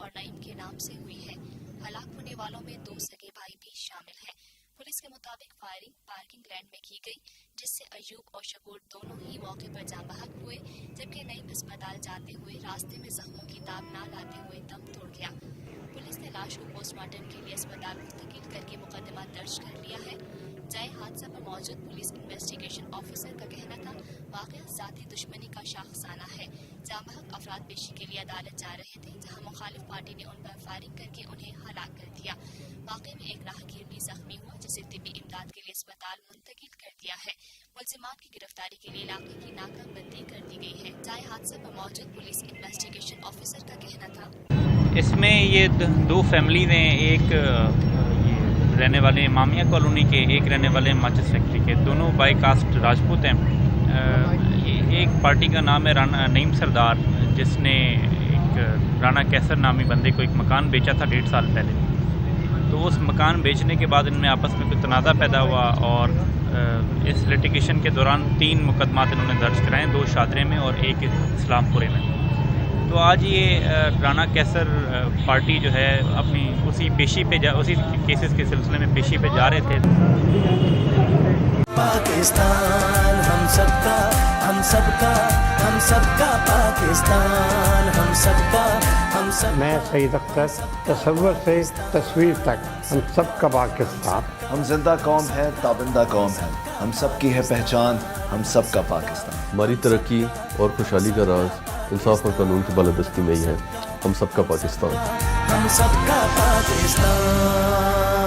اور نعیم کے نام سے ہوئی ہے۔ ہلاک ہونے والوں میں 2 سگے بھائی بھی شامل ہیں۔ پولیس کے مطابق فائرنگ پارکنگ لینڈ میں کی گئی، جس سے ایوب اور شکور دونوں ہی موقع پر جاں بحق ہوئے، جبکہ نعیم اسپتال جاتے ہوئے راستے میں زخموں کی تاب نہ لاتے ہوئے دم توڑ گیا۔ پولیس نے لاش کو پوسٹ مارٹم کے لیے اسپتال منتقل کر کے مقدمہ درج کر لیا ہے۔ جائے حادثہ پر موجود پولیس انویسٹیگیشن آفیسر کا کہنا تھا واقعہ ذاتی دشمنی کا شاخسانہ ہے۔ جاں بحق افراد پیشی کے لیے عدالت جا رہے تھے، جہاں مخالف پارٹی نے ان پر فائرنگ کر کے انہیں ہلاک کر دیا۔ واقعے میں ایک راہگیربھی زخمی ہوا، جسے طبی امداد کے لیے اسپتال منتقل کر دیا ہے۔ ملزمان کی گرفتاری کے لیے علاقے کی ناکہ بندی کر دی گئی ہے۔ جائے حادثہ پر موجود پولیس انویسٹیگیشن آفیسر کا کہنا تھا اس میں یہ 2 فیملیز ہیں، ایک رہنے والے امامیہ کالونی کے، ایک رہنے والے ماچس فیکٹری کے، دونوں بائی کاسٹ راجپوت ہیں۔ ایک پارٹی کا نام ہے نعیم سردار، جس نے ایک رانا کیسر نامی بندے کو ایک مکان بیچا تھا 1.5 سال پہلے۔ تو اس مکان بیچنے کے بعد ان میں آپس میں کوئی تنازع پیدا ہوا اور اس لٹیگیشن کے دوران 3 مقدمات انہوں نے درج کرائے، 2 شادرے میں اور 1 اسلام پورے میں۔ تو آج یہ رانا کیسر پارٹی جو ہے اپنی اسی کیسز کے سلسلے میں پیشی پہ جا رہے تھے۔ پاکستان ہم سب کا، ہم سب کا، ہم سب کا پاکستان، ہم سب کا، ہم سب۔ میں سید اختر، تصور سے تصویر تک ہم سب کا پاکستان۔ ہم زندہ قوم ہے، تابندہ قوم ہے، ہم سب کی ہے پہچان، ہم سب کا پاکستان۔ ہماری ترقی اور خوشحالی کا راز انصاف اور قانون کی بالادستی میں ہی ہے، ہم سب کا پاکستان۔ ہم سب کا پاکستان۔